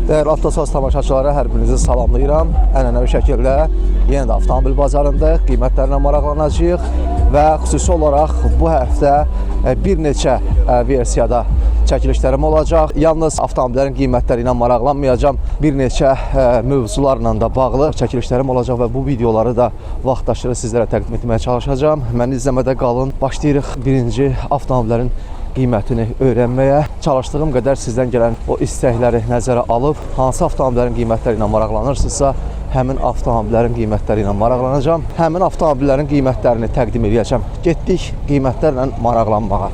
Değerli Avtosaz tamaşaçıları, hər birinizi salamlayıram. Ənənəvi şəkildə yenə də avtomobil bazarındayıq, qiymətlərlə maraqlanacağıq və xüsusi olaraq bu həftə bir neçə versiyada çəkilişlərim olacaq. Yalnız avtomobillərin qiymətləri ilə maraqlanmayacağım, bir neçə mövzularla da bağlı çəkilişlərim olacaq və bu videoları da vaxtaşırı sizlərə təqdim etməyə çalışacağım. Məni izləmədə qalın. Başlayırıq birinci avtomobillərin qiymətini öyrənməyə. Çalışdığım qədər sizdən gələn o istəkləri nəzərə alıb, hansı avtomobillərin qiymətləri ilə maraqlanırsınızsa, həmin avtomobillərin qiymətləri ilə maraqlanacağım. Həmin avtomobillərin qiymətlərini təqdim edəcəm. Getdik qiymətlərlə maraqlanmağa.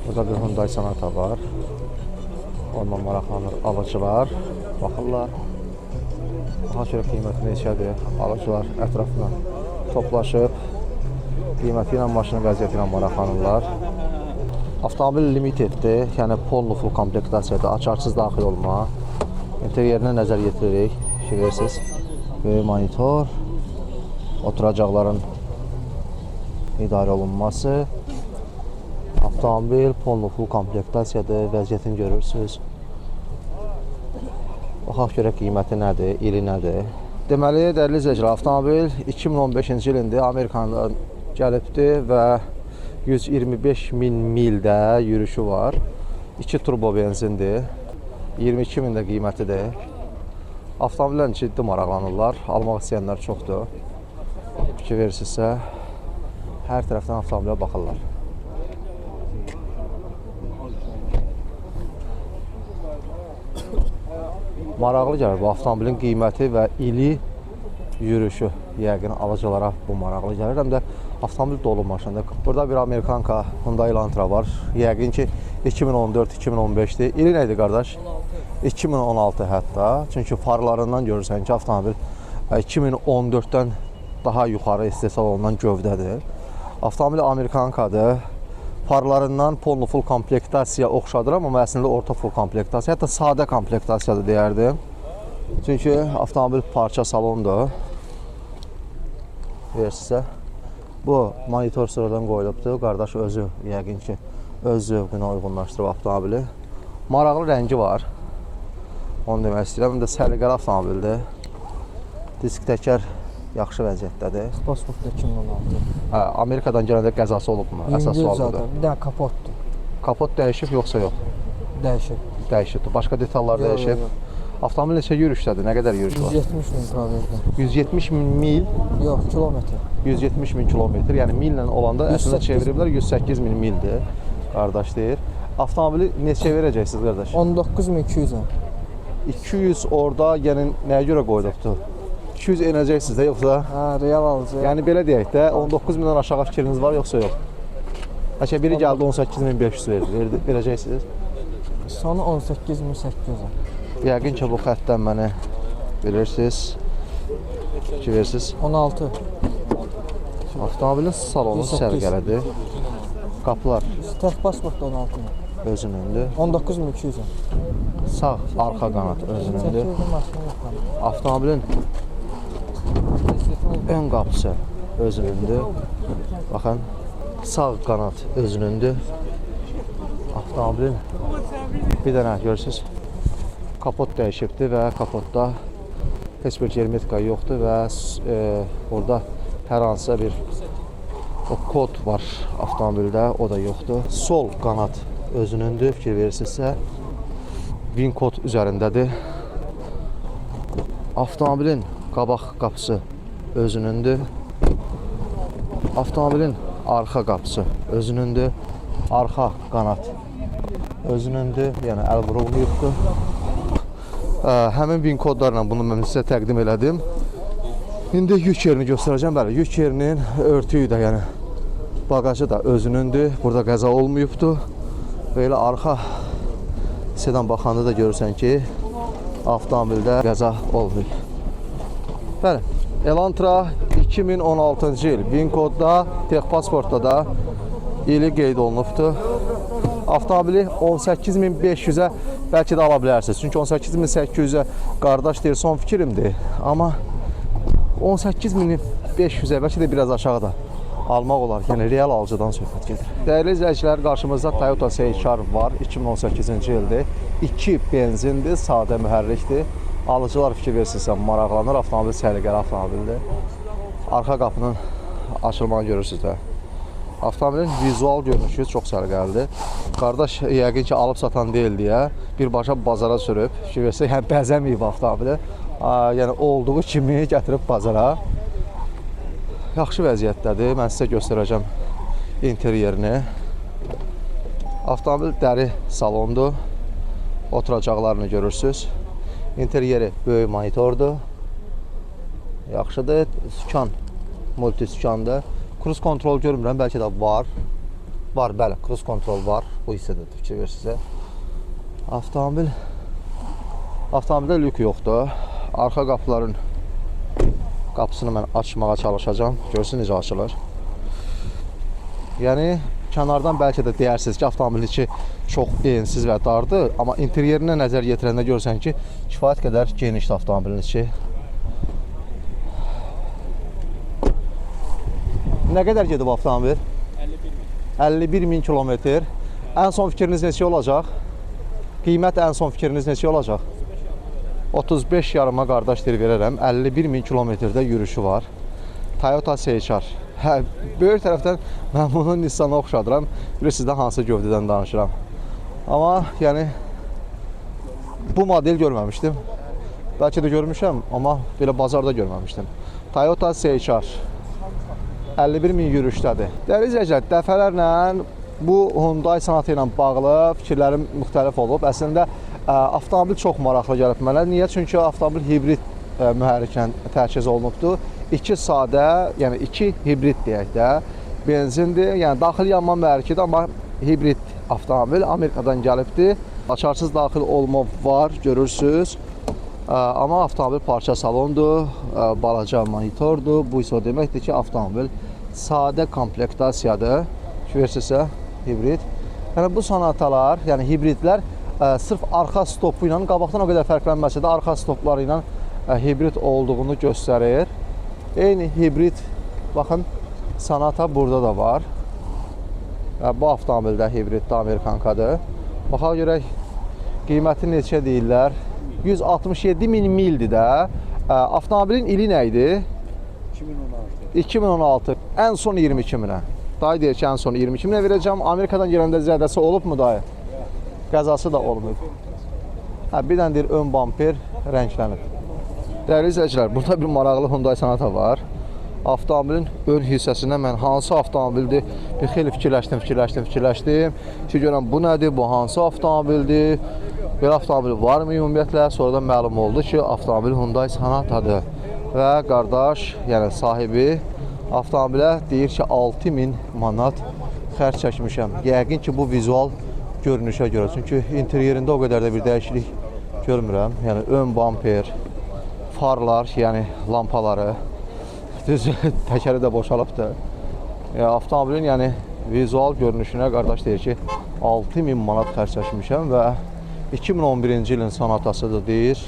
Burada bir Hyundai Sonata var. Onunla maraqlanır alıcılar. Baxırlar. Daha görə qiyməti neçədir? Alıcılar ətrafına toplaşıb qiyməti ilə, maşının vəziyyəti ilə maraqlanırlar. Avtomobil limiteddir, yəni pollu full komplektasiyadır, açarsız daxil olma. İnterierinə nəzər yetiririk, bilirsiniz. Böyük monitor, oturacaqların idarə olunması. Avtomobil pollu full komplektasiyadır, vəziyyətini görürsünüz. Baxaq görə qiyməti nədir, ili nədir? Deməli, dəyərli izləyicilər, avtomobil 2015-ci ilində Amerikandan gəlibdir və 125 min mildə yürüyüşü var. 2 turbo benzindir, 22 min də qiymətidir. Avtomobillərin ciddi maraqlanırlar, almaq istəyənlər çoxdur. Fikir verirsinizsə, hər tərəfdən avtomobilə baxırlar. Maraqlı gəlir bu avtomobilin qiyməti və ili yürüyüşü. Yəqin alıcılara bu maraqlı gəlir. Həm də avtomobil dolu maşındır. Burada bir Amerikanka Hyundai Elantra var. Yəqin ki 2014-2015'dir. İli neydi qardaş? 2016 hətta. Çünki farlarından görürsən ki avtomobil 2014'dən daha yuxarı istehsal olunan gövdədir. Avtomobil Amerikankadır. Farlarından pollu full komplektasiya oxşadır, amma əslində orta full komplektasiya, hətta sadə komplektasiyadır deyərdim. Çünki avtomobil parça salondur. Versinizsə, bu monitor sıradan qoyulubdur. Qardaş özü, yəqin ki, öz zövqünə uyğunlaşdırıb avtomobili. Maraqlı rəngi var. Onu demək istəyirəm. Həm də səliqəli avtomobildir. Disk təkər yaxşı vəziyyətdədir. Pasportda 2016. Hə, Amerikadan gələndə qəzası olubmu? Əsas sualıdır. Bir dənə kapotdur. Kapot dəyişib yoxsa yox? Dəyişib. Dəyişibdir. Başqa detallar dəyişib. Avtomobil neçə yürüşdədir? Nə qədər yürüş var? 170 min probeldə. 170 min mil, Yox, kilometr. 170 min kilometr. Yəni millə olanda əslində 108 çeviriblər 108 min mildir. Qardaş deyir. Avtomobili neçə verəcəksiniz qardaş? 19200-ə. 200 orada, yəni nəyə görə qoyulubdur? 200 enəcəksiniz də yoxsa? Hə, real alıcı. Yəni belə deyək də 19 mindən aşağı fikriniz var yoxsa yox? Hətta biri gəldi 18500 verəcəksiniz. Sonu 18800-ə. Yəqin ki bu xəttdən məni bilirsiniz. Fikir verirsiniz. 16. Avtomobilin salonu 18. sərgəlidir. Qapılar Tək pasportda 16 min. özünündür. 19200-ə. Sağ arxa qanat özünündür. Çəkirdim maşını yoxlanır. Avtomobilin ön qapısı özünündür. Baxın, sağ qanat özünündür. Avtomobilin bir dənə görürsünüz, kapot dəyişibdir və kapotda heç bir germetika yoxdur və orada hər hansısa bir kod var avtomobildə, o da yoxdur. Sol qanat özünündür, fikir verirsinizsə, VIN kod üzərindədir. Avtomobilin qabaq qapısı özünündür. Avtomobilin arxa qapısı özünündür. Arxa qanat özünündür, yəni əl vurulmayıbdır. Həmin VIN kodlarla bunu mən sizə təqdim elədim. İndi yük yerini göstərəcəm. Bəli, yük yerinin örtüyü də, yəni bagajı da özünündür. Burada qəza olmayıbdır. Belə arxa sedan baxanda da görürsən ki, avtomobildə qəza olmayıb. Bəli, Elantra 2016-cı il VIN kodda, texpasportda da ili qeyd olunubdur. Avtomobili 18500-ə bəlkə də ala bilərsiniz. Çünki 18800-ə qardaş deyir, son fikrimdir. Amma 18500-ə bəlkə də biraz aşağıda almaq olar. Yəni real alıcıdan söhbət gedir. Dəyərli izləyicilər, qarşımızda Toyota Seychar var. 2018-ci ildir. 2 benzindir, sadə mühərrikdir. Alıcılar fikir versinsə maraqlanır. Avtomobil səliqəli avtomobildir. Arxa qapının açılmanı görürsünüz də. Avtomobilin vizual görünüşü çox səliqəlidir. Qardaş yəqin ki alıb satan deyil deyə birbaşa bazara sürüb. Fikir versə, yəni bəzəməyib avtomobili. Yəni olduğu kimi gətirib bazara. Yaxşı vəziyyətdədir. Mən sizə göstərəcəm interyerini. Avtomobil dəri salondur. Oturacaqlarını görürsünüz. İnteryeri böyük monitordur. Yaxşıdır. Sükan, multi sükandır. Kruz kontrol görmürəm, bəlkə də var. Var, bəli, kruz kontrol var. Bu hissədə fikir versiniz. Avtomobildə lük yoxdur. Arxa qapıların qapısını mən açmağa çalışacağam. Görürsünüz necə açılır. Yəni kənardan bəlkə də deyirsiniz ki, avtomobilin içi çox ensiz və dardır, amma interyerinə nəzər yetirəndə görürsən ki, kifayət qədər genişdir avtomobilin içi. Nə qədər gedib avtomobil? 51.000 kilometr. Ən son fikriniz neçə olacaq? Qiymət ən son fikriniz neçə olacaq? 35 yarıma qardaş dil verərəm. 51.000 kilometrdə yürüyüşü var. Toyota Seychar. Hə, böyük tərəfdən mən bunu Nissan'a oxşadıram. Bilirsiniz də hansı gövdədən danışıram. Amma yəni bu model görməmişdim. Bəlkə də görmüşəm, amma belə bazarda görməmişdim. Toyota Seychar. 51.000 yürüyüşdədir. Dəyərli izləyicilər, dəfələrlə bu Hyundai Sonata ilə bağlı fikirlərim müxtəlif olub. Əslində avtomobil çox maraqlı gəlib mənə. Niyə? Çünki avtomobil hibrid mühərriklə tərkiz olunubdur. 2 sadə, yəni 2 hibrid deyək də, benzindir. Yəni daxili yanma mühərrikidir, amma hibrid avtomobil Amerikadan gəlibdir. Açarsız daxil olma var, görürsünüz. Amma avtomobil parça salondur, balaca monitordur. Bu isə o deməkdir ki, avtomobil sadə komplektasiyadır. Versiyası hibrid. Yəni bu Sonatalar, yəni hibridlər sırf arxa stopu ilə qabaqdan o qədər fərqlənməsə də arxa stopları ilə hibrid olduğunu göstərir. Eyni hibrid, baxın, Sonata burada da var. Bu avtomobildə hibriddə Amerikankadır. Baxaq görək qiyməti neçə deyirlər. 167.000 mildir də. Avtomobilin ili nə idi? 2016. Ən son 22.000-ə. Dayı deyir ki, ən son 22.000-ə verəcəm. Amerikadan gələndə zədəsi olub mu dayı? Qəzası da olmayıb. Bir dənə deyir, ön bamper rənglənib. Dəyərli izləyicilər, burada bir maraqlı Hyundai Sonata var. Avtomobilin ön hissəsində mən hansı avtomobildir? Bir xeyli fikirləşdim. Ki, görəm, bu nədir? Bu hansı avtomobildir? Belə avtomobil varmı ümumiyyətlə? Sonra da məlum oldu ki, avtomobil Hyundai Sonatadır. Və qardaş, yəni sahibi avtomobilə deyir ki, 6.000 manat xərc çəkmişəm. Yəqin ki, bu vizual görünüşə görə. Çünki interyerində o qədər də bir dəyişiklik görmürəm. Yəni ön bamper, farlar, yəni lampaları, düz təkəri də boşalıbdır. Avtomobilin yəni vizual görünüşünə qardaş deyir ki, 6.000 manat xərc çəkmişəm və 2011-ci ilin Sonatasıdır deyir.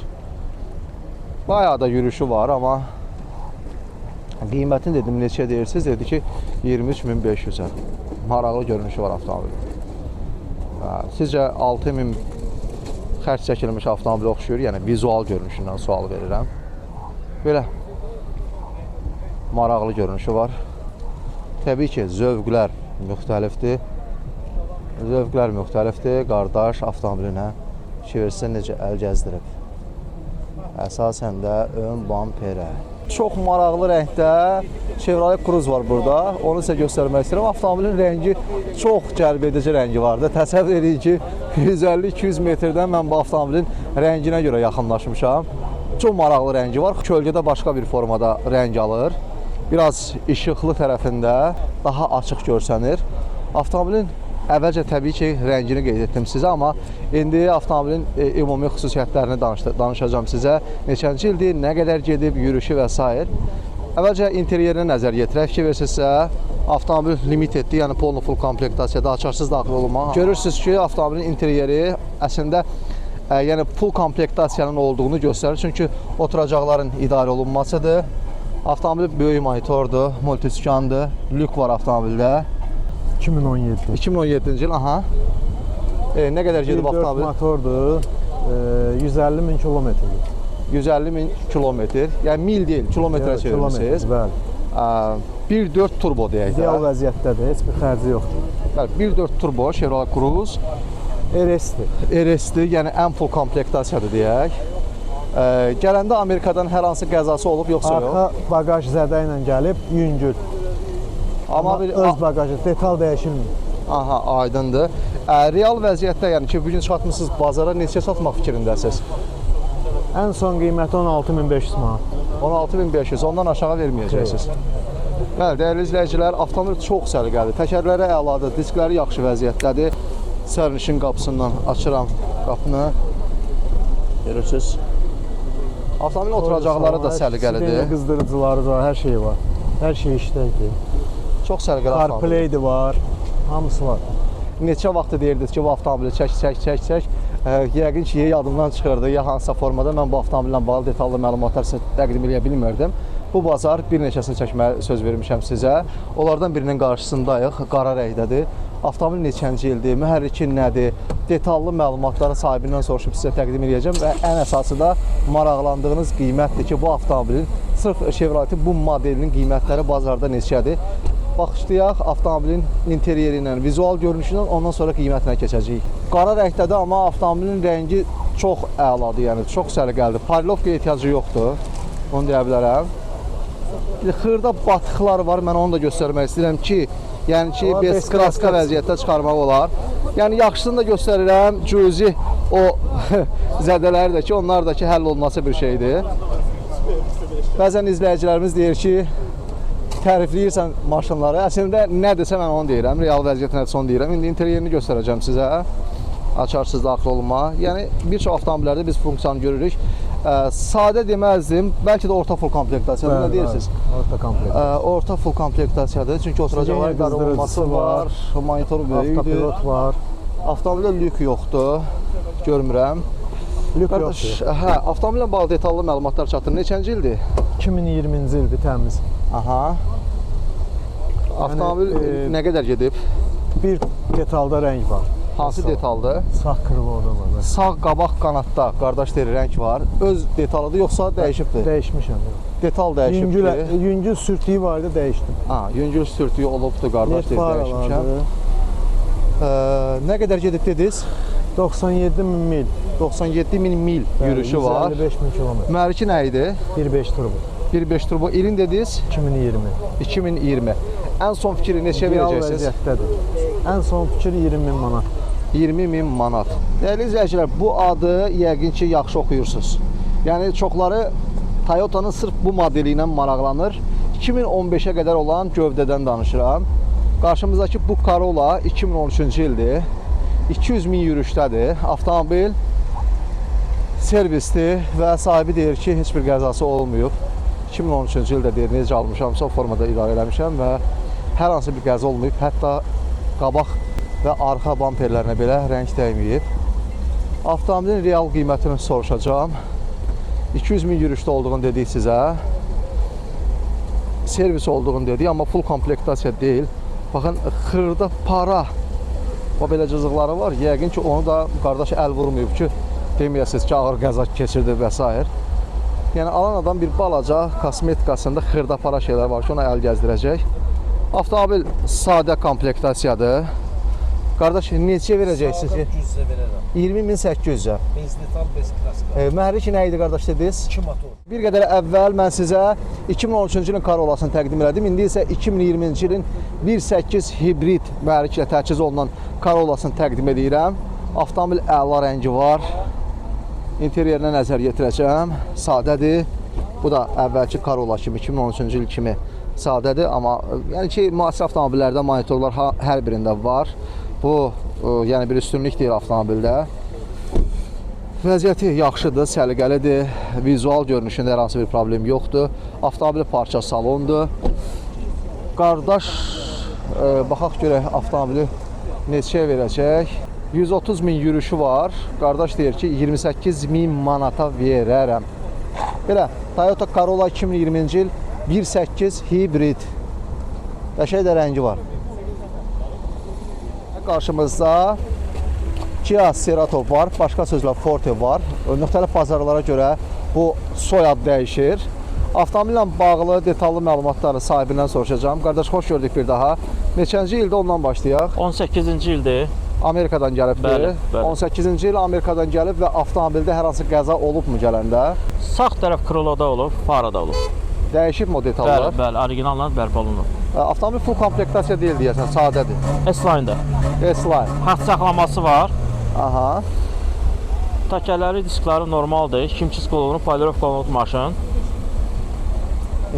Bayağı da yürüyüşü var, amma qiymətini dedim neçə deyirsiniz? Dedi ki 23.500-ə. Maraqlı görünüşü var avtomobilin. Sizcə 6.000 xərc çəkilmiş avtomobilə oxşuyur? Yəni vizual görünüşündən sual verirəm. Belə maraqlı görünüşü var. Təbii ki, zövqlər müxtəlifdir. Qardaş avtomobilinə fikirsə necə əl gəzdirib. Əsasən də ön bamperə. Çox maraqlı rəngdə Chevrolet Cruze var burada. Onu sizə göstərmək istəyirəm. Avtomobilin rəngi çox cəlb edici rəngi vardı. Təsəvvür edin ki, 150-200 metrdən mən bu avtomobilin rənginə görə yaxınlaşmışam. Çox maraqlı rəngi var. Kölgədə başqa bir formada rəng alır. Biraz işıqlı tərəfində daha açıq görsənir. Avtomobilin əvvəlcə təbii ki, rəngini qeyd etdim sizə, amma indi avtomobilin ümumi xüsusiyyətlərini danışacağım sizə. Neçənci ildir, nə qədər gedib, yürüyüşü və s. Əvvəlcə interyerinə nəzər yetirək ki, versinizsə, avtomobil limiteddir, yəni polno full komplektasiyadə açarsız daxil olma. Görürsünüz ki, avtomobilin interyeri əslində yəni full komplektasiyanın olduğunu göstərir. Çünki oturacaqların idarə olunmasıdır. Avtomobil böyük monitordur, multiskandır, lük var avtomobildə. 2017. 2017-ci il, aha. Nə qədər gedib 1.4 avtomobil? motordur. 150 min kilometrdir. 150 min kilometr. Yəni mil deyil, kilometrə çevirmişsiniz. Bəli. 1.4 turbo deyək də. İdeal vəziyyətdədir, heç bir xərci yoxdur. Bəli, 1.4 turbo Chevrolet Cruze. RS-dir. RS-dir, yəni ən full komplektasiyadır deyək. Gələndə Amerikadan hər hansı qəzası olub, yoxsa yox? Arxa bagaj zədə ilə gəlib, yüngül. Amma öz bagajı, detal dəyişilmir. Aha, aydındır. Real vəziyyətdə, yəni ki, bugün çıxartmışsınız bazara, neçə satmaq fikrindəsiniz? Ən son qiyməti 16.500 manat. 16.500, ondan aşağı verməyəcəksiniz. Bəli, dəyərli izləyicilər, avtomobil çox səliqəlidir. Təkərləri əladır, diskləri yaxşı vəziyyətdədir. Sərnişin qapısından açıram qapını. Görürsünüz. Avtomobilin oturacaqları da səliqəlidir. Sistemli qızdırıcıları var, hər şeyi var. Hər şey işdədir. Çox səliqəli avtomobil. CarPlay-də var, hamısı var. Neçə vaxtı deyirdiniz ki, bu avtomobili çək. Yəqin ki, yadımdan çıxırdı, ya hansısa formada mən bu avtomobillə bağlı detallı məlumatlar sizə təqdim edə bilmirdim. Bu bazar bir neçəsini çəkməyə söz vermişəm sizə. Onlardan birinin qarşısındayıq, qara rəngdədir. Avtomobil neçənci ildir, mühərriki nədir, detallı məlumatları sahibindən soruşub sizə təqdim edəcəm və ən əsası da maraqlandığınız qiymətdir ki, bu avtomobilin, sırf Chevroletin bu modelinin qiymətləri bazarda neçədir. Başlayaq avtomobilin interyeri ilə, vizual görünüşü ilə, ondan sonra qiymətinə keçəcəyik. Qara rəngdədir, amma avtomobilin rəngi çox əladır, yəni çox səliqəlidir. Parlovkaya ehtiyacı yoxdur, onu deyə bilərəm. Xırda batıqlar var, mən onu da göstərmək istəyirəm ki, yəni ki, bez kraska vəziyyətdə çıxarmaq olar. Yəni yaxşısını da göstərirəm, cüzi o zədələri də ki, onlar da ki, həll olması bir şeydir. Bəzən izləyicilərimiz deyir ki, tərifləyirsən maşınları. Əslində nə desə mən onu deyirəm, real vəziyyət nədirsə onu deyirəm. İndi interyerini göstərəcəm sizə. Açarsız daxil olma. Yəni bir çox avtomobillərdə biz funksiyanı görürük. Sadə deməzdim, bəlkə də orta full komplektasiyadır. Nə deyirsiniz? Orta komplektasiya. Orta full komplektasiyadır. Çünki oturacaqlar qarşılanması var, monitoru böyükdür. Avtopilot var. Avtomobildə lük yoxdur. Görmürəm. Lük yoxdur. Hə, avtomobillə bağlı detallı məlumatlar çatdırır. Neçənci ildir? 2020-ci ildir təmiz. Aha. Avtomobil nə qədər gedib? Bir detalda rəng var. Hansı detaldır? Sağ krıloda var. Sağ qabaq qanadda qardaş deyir rəng var. Öz detalıdır yoxsa dəyişibdir? Dəyişmişəm. Detal dəyişibdir. Yüngül sürtüyü var idi, dəyişdim. Ha, yüngül sürtüyü olubdur qardaş deyir dəyişmişəm. Nə qədər gedib dediniz? 97 min mil. 97 min mil yürüyüşü var. 155 min kilometr. Mühərriki nə idi? 1.5 turbo. 1.5 turbo. İlin dediniz? 2020. 2020. Ən son fikri neçə verəcəksiniz? Vəziyyətdədir. Ən son fikir 20 min manat. 20 min manat. Dəyərli izləyicilər, bu adı yəqin ki, yaxşı oxuyursunuz. Yəni, çoxları Toyota'nın sırf bu modeli ilə maraqlanır. 2015-ə qədər olan gövdədən danışıram. Qarşımızdakı bu Corolla 2013-cü ildir. 200 min yürüşdədir. Avtomobil servisdir və sahibi deyir ki, heç bir qəzası olmayıb. 2013-cü ildə deyir, necə almışamsa o formada idarə eləmişəm və hər hansı bir qəza olmayıb. Hətta qabaq və arxa bamperlərinə belə rəng dəyməyib. Avtomobilin real qiymətini soruşacağım. 200 min yürüşdə olduğunu dedik sizə. Servis olduğunu dedik, amma full komplektasiya deyil. Baxın, xırda para o belə cızıqları var. Yəqin ki, onu da qardaş əl vurmayıb ki, deməyəsiniz ki, ağır qəza keçirdi və s. Yəni, alan adam bir balaca kosmetikasında xırda para şeylər var ki, ona əl gəzdirəcək. Avtomobil sadə komplektasiyadır. Qardaş, neçə verəcəksiniz? 400-ə verərəm. 20.800-ə. Benzinli tam bez kraska. Mühərrik nə idi qardaş dediniz? 2 motor. Bir qədər əvvəl mən sizə 2013-cü ilin Corollasını təqdim elədim. İndi isə 2020-ci ilin 1.8 hibrid mühərriklə təchiz olunan Corollasını təqdim edirəm. Avtomobil əla rəngi var. İnteryerinə nəzər yetirəcəm. Sadədir. Bu da əvvəlki Corolla kimi, 2013-cü il kimi sadədir. Amma yəni ki, müasir avtomobillərdə monitorlar hər birində var. Bu, yəni bir üstünlük deyil avtomobildə. Vəziyyəti yaxşıdır, səliqəlidir. Vizual görünüşündə hər hansı bir problem yoxdur. Avtomobil parça salondur. Qardaş, baxaq görək avtomobili neçəyə verəcək. 130 min yürüşü var. Qardaş deyir ki, 28 min manata verərəm. Belə, Toyota Corolla 2020-ci il 1.8 hibrid. Qəşəng də rəngi var. Qarşımızda Kia Cerato var, başqa sözlə Forte var. Müxtəlif bazarlara görə bu soyad dəyişir. Avtomobillə bağlı detallı məlumatları sahibindən soruşacağım. Qardaş, xoş gördük bir daha. Neçənci ildə ondan başlayaq? 18-ci ildir. Amerikadan gəlibdir. Bəli, bəli. 18-ci il Amerikadan gəlib və avtomobildə hər hansı qəza olubmu gələndə? Sağ tərəf kroloda olub, farada olub. Dəyişibmi o detallar? Bəli, bəli, orijinallar bərpa olunub. Avtomobil full komplektasiya deyil deyəsən, sadədir. S-Line-də. S-Line. Hat saxlaması var. Aha. Təkərləri, diskləri normaldır. 2 skolunu, polirovka olunub maşın.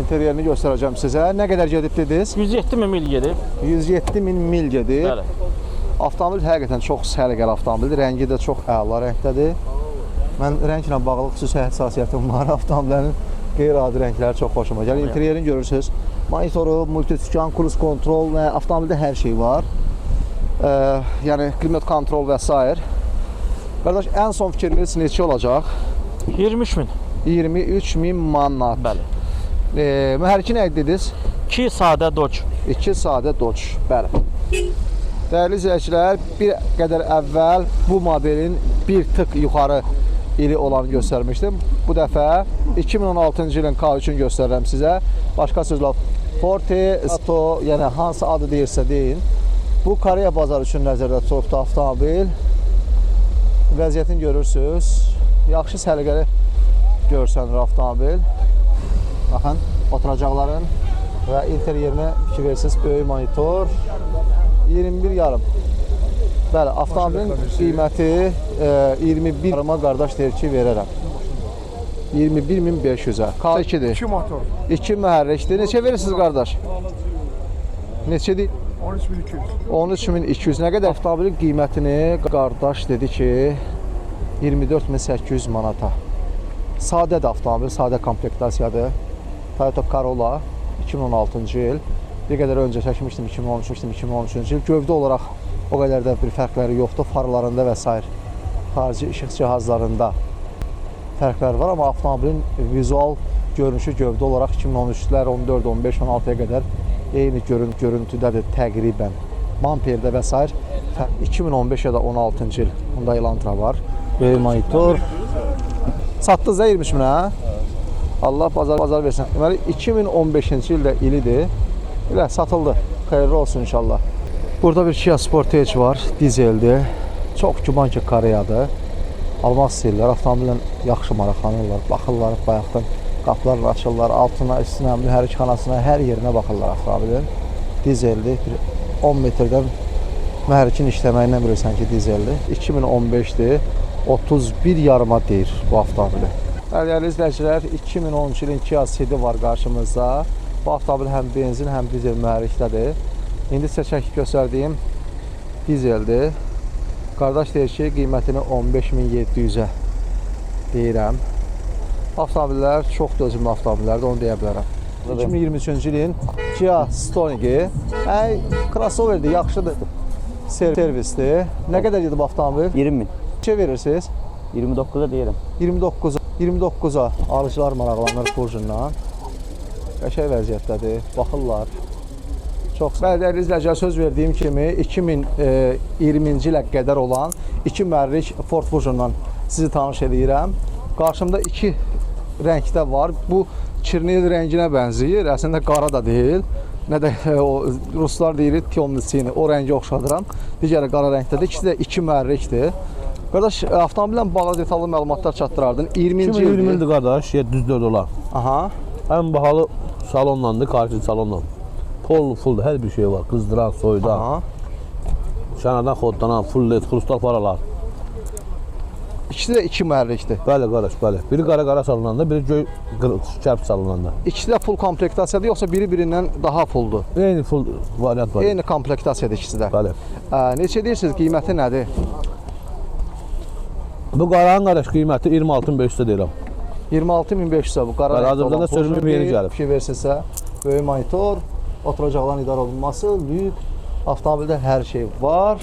İnteryerini göstərəcəm sizə. Nə qədər gedib dediniz? 107 min mil gedib. 107 min mil gedib. Bəli. Avtomobil həqiqətən çox səliqəli avtomobildir. Rəngi də çox əla rəngdədir. Mən rənglə bağlı xüsusi həssasiyyətim var. Avtomobillərin qeyri-adi rəngləri çox xoşuma gəlir. İnteryerini görürsünüz. Monitoru, multitükan, cruise kontrol, avtomobildə hər şey var. Yəni klimat kontrol və s. Qardaş, ən son fikriniz neçə olacaq? 23 min. 23 min manat. Bəli. Mühərriki nə dediniz? 2 sadə Dodge. 2 sadə Dodge. Bəli. Dəyərli izləyicilər, bir qədər əvvəl bu modelin bir tık yuxarı ili olanı göstərmişdim. Bu dəfə 2016-cı ilin K3-ünü göstərirəm sizə. Başqa sözlə Forte, Ato, yəni hansı adı deyirsə deyin. Bu Koreya bazarı üçün nəzərdə tutulubdur avtomobil. Vəziyyətini görürsünüz. Yaxşı səliqəli görsənir avtomobil. Baxın, oturacaqların və interyerinə fikir versiniz. Böyük monitor. 21,5. Bəli, avtomobilin qiyməti 21,5 qardaş deyir ki, verərəm. 21.500-ə. K2-dir. 2 motor. 2 mühərrikdir. Neçə verirsiniz qardaş? Neçədir? 13.200. 13.200. Nə qədər avtomobilin qiymətini qardaş dedi ki, 24.800 manata. Sadədir avtomobil, sadə komplektasiyadır. Toyota Corolla 2016-cı il. Bir qədər öncə çəkmişdim 2013-cü il. Gövdə olaraq o qədər də bir fərqləri yoxdur. Farlarında və s. Xarici işıq cihazlarında fərqlər var, amma avtomobilin vizual görünüşü gövdə olaraq 2013-lər, 14, 15, 16-ya qədər eyni görüntüdədir təqribən. Mamperdə və s. 2015 ya da 16-cı il. Bunda Elantra var. Böyük monitor. Satdınız da 23 minə? Allah bazar versin. Deməli 2015-ci ildə ilidir. Elə satıldı. Xeyirli olsun inşallah. Burada bir Kia Sportage var. Dizeldir. Çox güman ki Koreyadır. Almaq istəyirlər. Avtomobillə yaxşı maraqlanırlar. Baxırlar bayaqdan. Qapılarını açırlar. Altına, üstünə, mühərrikxanasına, hər yerinə baxırlar avtomobilin. Dizeldir. 10 metrdən mühərrikin işləməyindən bilirsən ki dizeldir. 2015-dir. 31 yarıma deyir bu avtomobili. Dəyərli izləyicilər, 2013 ilin Kia Ceed var qarşımızda. Bu avtomobil həm benzin, həm dizel mühərrikdədir. İndi sizə çəkib göstərdiyim dizeldir. Qardaş deyir ki, qiymətini 15.700-ə deyirəm. Avtomobillər çox dözümlü avtomobillərdir, onu deyə bilərəm. 2023-cü ilin Kia Stonic-i crossoverdir, yaxşıdır. Servisdir. Nə qədər gedib avtomobil? 20 min. Neçə verirsiniz? 29'a deyirəm. 29'a alıcılar maraqlanır Furjundan. Qəşəng vəziyyətdədir, baxırlar. Çox dəyərli izləyicilər, söz verdiyim kimi 2020-ci ilə qədər olan 2 mühərrik Ford Fusion'dan sizi tanış edirəm. Qarşımda 2 rəngdə var. Bu kirnil rənginə bənzəyir. Əslində qara da deyil. Nə də o ruslar deyir temno-sini. O rəngi oxşadıram. Digəri qara rəngdədir. İkisi də 2 mühərrikdir. Qardaş, avtomobillə bağlı detallı məlumatlar çatdırardın. 20-ci ildir. 20 ildir qardaş, 704 dolar. Aha. Ən bahalı salonlandı, karşı salonla. Full, hər bir şey var. Qızdıran, soyudan, Aha. şanadan, xoddanan, full led, krustal paralar. İkisi də 2 mühərrikdir. Bəli qardaş, bəli. Biri qara salonanda, biri göy kərp salonanda. İkisi də full komplektasiyadır, yoxsa biri-birindən daha fulldur? Eyni full variant var. Eyni komplektasiyadır ikisi də. Bəli. Neçə deyirsiniz, qiyməti nədir? Bu qaranın qardaş qiyməti 26.500 deyirəm. 26.500 bu qara Bəli, rəngdə Azərbaycanda olan sözümün Furjun yeni bir gəlib. fikir versinizsə, böyük monitor, oturacaqların idarə olunması, lük, avtomobildə hər şey var.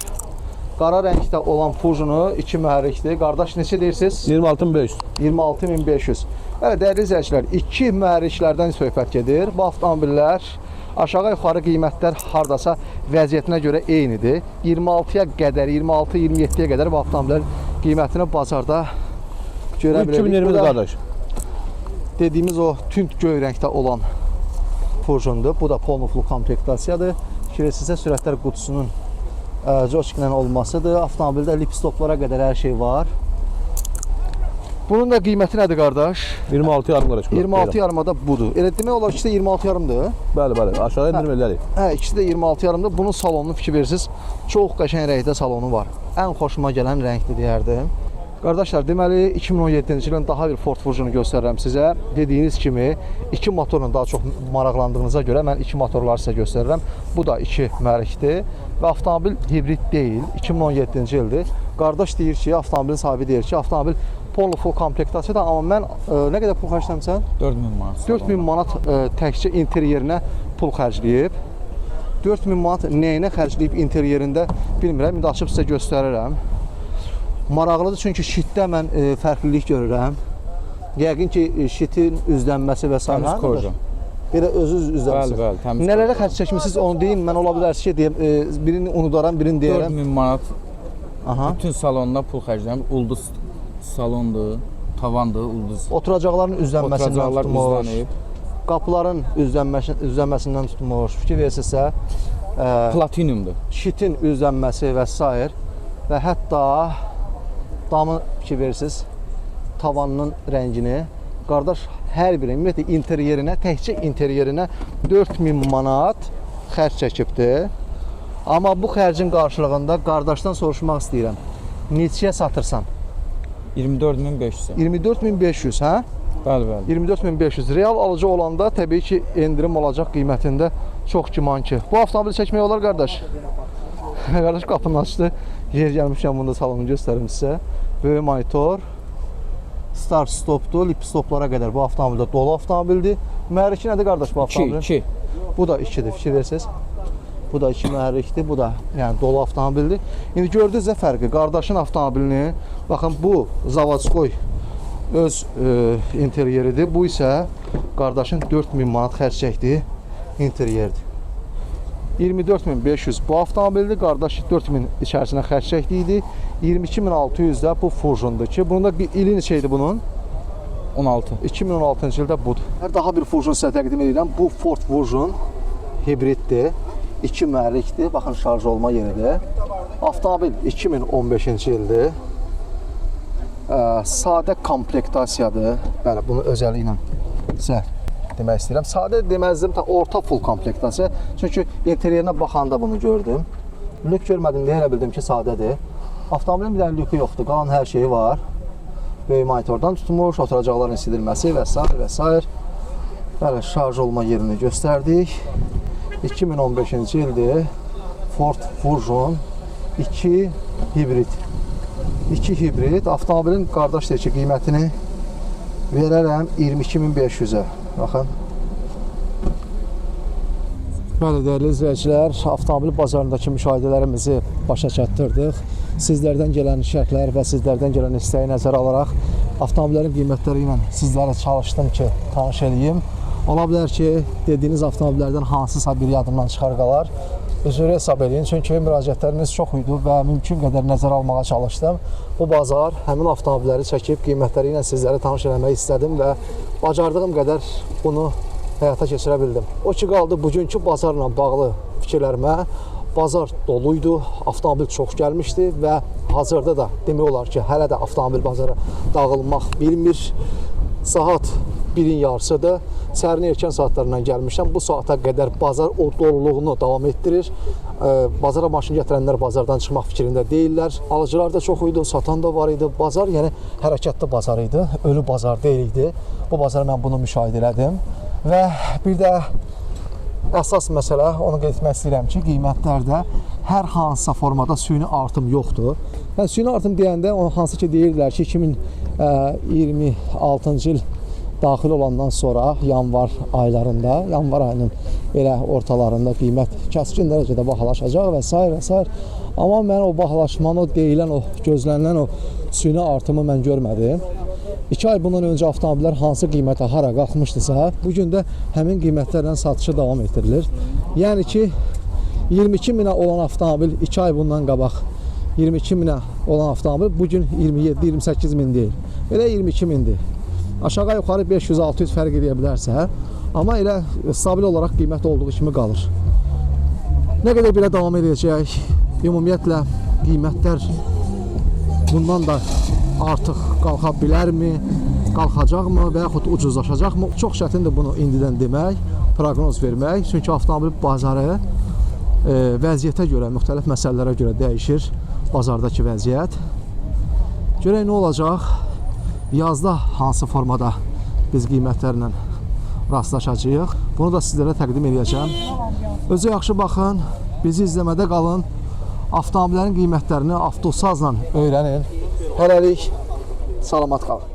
qara rəngdə olan Fujionu 2 mühərrikdir. Qardaş neçə deyirsiniz? 26500. 26500. Bəli, dəyərli izləyicilər, 2 mühərriklərdən söhbət gedir. Bu avtomobillər aşağı-yuxarı qiymətlər hardasa vəziyyətinə görə eynidir. 26-ya qədər, 26-27-yə qədər bu avtomobillər qiymətini bazarda görə bilərik. 2020 qardaş. Dediyimiz o tünd göy rəngdə olan Fujionu. Bu da polnuflu komplektasiyadır. Fikirləşirsə sürətlər qutusunun joysticklə olmasıdır. Avtomobildə lip stoplara qədər hər şey var. Bunun da qiyməti nədir qardaş? 26,5 qardaş. 26,5 da budur. Elə demək olar ki, 26,5-dır. Bəli, aşağı endirim edərik. Hə, ikisi də 26,5-dır. Bunun salonunu fikir verirsiniz, çox qəşəng rəngdə salonu var. Ən xoşuma gələn rəngdir deyərdim. Qardaşlar, deməli 2017-ci ilin daha bir Ford Fujionu göstərirəm sizə. Dediyiniz kimi 2 motorla daha çox maraqlandığınıza görə mən 2 motorları sizə göstərirəm. Bu da 2 mühərrikdir və avtomobil hibrid deyil, 2017-ci ildir. Qardaş deyir ki, avtomobilin sahibi deyir ki, avtomobil full komplektasiyadır, amma mən nə qədər pul xərcləmsən? 4000 manat. 4000 manat təkcə interyerinə pul xərcləyib. 4000 manat nəyinə xərcləyib interyerində bilmirəm, indi açıb sizə göstərirəm. Maraqlıdır, çünki şitdə mən fərqlilik görürəm. Yəqin ki, şitin üzlənməsi və s. Təmiz korja. Elə özü üzlənməsi. Bəli, təmiz. Nələrə xərc çəkmisiniz onu deyin, mən ola bilər ki, deyəm, birini unudaram, birini deyərəm. 4000 manat. Aha. Bütün salonda pul xərcləyirəm. Ulduz salondur, tavandır, ulduz. Oturacaqların üzlənməsindən Oturacaqlar tutmuş, üzlənib. qapıların üzlənməsindən tutmuş, fikir verirsinizsə, Platinumdur. şitin üzlənməsi və s. və hətta damı fikir verirsiniz, tavanının rəngini. Qardaş, hər biri, ümumiyyətlə interyerinə, təkcə interyerinə 4000 manat xərc çəkibdir. Amma bu xərcin qarşılığında qardaşdan soruşmaq istəyirəm. Neçəyə satırsan? 24500. 24500, hə? Bəli. 24500. Real alıcı olanda təbii ki, endirim olacaq qiymətində çox güman ki. Bu avtomobili çəkmək olar qardaş. Qardaş qapını açdı. Yer gəlmişəm, bunu da salonu göstərim sizə. Böyük monitor. Start stopdur, lip stoplara qədər bu avtomobildə dolu avtomobildir. Mühərriki nədir qardaş bu avtomobilin? 2. Bu da 2-dir, fikir versiniz. Bu da 2 mühərrikdir, bu da yəni dolu avtomobildir. İndi gördünüz də fərqi. Qardaşın avtomobilini, baxın bu Zavodskoy öz interyeridir. Bu isə qardaşın 4000 manat xərc çəkdiyi interyerdir. 24500 bu avtomobildir, qardaş 4000 içərisinə xərc çəkdiyi 22600 də bu Fujionu ki, bunun da ili neçə idi bunun? 16. 2016-cı ildə budur. Daha bir Fujion sizə təqdim edirəm. Bu Ford Fujion hibriddir. 2 mühərrikdir. Baxın, şarj olma yeridir. Avtomobil 2015-ci ildir. Sadə komplektasiyadır. Bəli, bunun özəlliyi ilə sizə demək istəyirəm. Sadə deməzdim, orta full komplektasiya. Çünki interyerinə baxanda bunu gördüm. Lük görmədim deyə elə bildim ki, sadədir. Avtomobilin bir dənə lükü yoxdur, qalan hər şeyi var. Böyük monitordan tutmuş, oturacaqların isidilməsi və s. Bəli, şarj olma yerini göstərdik. 2015-ci ildir. Ford Fujion 2 hibrid. 2 hibrid. Avtomobilin qardaş deyir ki, qiymətini verərəm 22500-ə. Baxın. Bəli, dəyərli izləyicilər, avtomobil bazarındakı müşahidələrimizi başa çatdırdıq. Sizlərdən gələn şərhlər və sizlərdən gələn istəyi nəzərə alaraq avtomobillərin qiymətləri ilə sizlərə çalışdım ki, tanış edeyim. Ola bilər ki, dediyiniz avtomobillərdən hansısa bir yadımdan çıxar qalar. Üzrü hesab edin, çünki müraciətləriniz çox idi və mümkün qədər nəzərə almağa çalışdım. Bu bazar həmin avtomobilləri çəkib qiymətləri ilə sizləri tanış eləmək istədim və bacardığım qədər bunu həyata keçirə bildim. O ki, qaldı bugünkü bazarla bağlı fikirlərimə. Bazar doluydu, avtomobil çox gəlmişdi və hazırda da demək olar ki, hələ də avtomobil bazarı dağılmaq bilmir. Saat 1-in yarısıdır. Səhərin erkən saatlarından gəlmişəm. Bu saata qədər bazar o doluluğunu davam etdirir. Bazara maşın gətirənlər bazardan çıxmaq fikrində deyirlər. Alıcılar da çox idi, satan da var idi. Bazar, yəni hərəkətli bazar idi, ölü bazar deyil idi. Bu bazara mən bunu müşahidə elədim. Və bir də əsas məsələ, onu qeyd etmək istəyirəm ki, qiymətlərdə hər hansısa formada süni artım yoxdur. Yəni, süni artım deyəndə, hansı ki, deyirdilər ki, 2026-cı il daxil olandan sonra yanvar aylarında, yanvar ayının elə ortalarında qiymət kəskin dərəcədə bahalaşacaq və s. Amma mən o bahalaşmanı, o deyilən, o gözlənilən o süni artımı mən görmədim. 2 ay bundan öncə avtomobillər hansı qiymətə hara qalxmışdısa, bugün də həmin qiymətlərlə satışı davam etdirilir. Yəni ki, 22 minə olan avtomobil 2 ay bundan qabaq 22 minə olan avtomobil bugün 27-28 min deyil. Elə 22 mindir. Aşağı yuxarı 500-600 fərq edə bilərsə, amma elə stabil olaraq qiymət olduğu kimi qalır. Nə qədər belə davam edəcək, ümumiyyətlə qiymətlər bundan da artıq qalxa bilərmi, qalxacaqmı və yaxud ucuzlaşacaqmı? Çox çətindir bunu indidən demək, proqnoz vermək. Çünki avtomobil bazarı vəziyyətə görə, müxtəlif məsələlərə görə dəyişir bazardakı vəziyyət. Görək nə olacaq? Yazda hansı formada biz qiymətlərlə rastlaşacağıq? Bunu da sizlərə təqdim edəcəm. Özü yaxşı baxın, bizi izləmədə qalın. Avtomobillərin qiymətlərini Avtosazla öyrənin. Hələlik salamat qalın.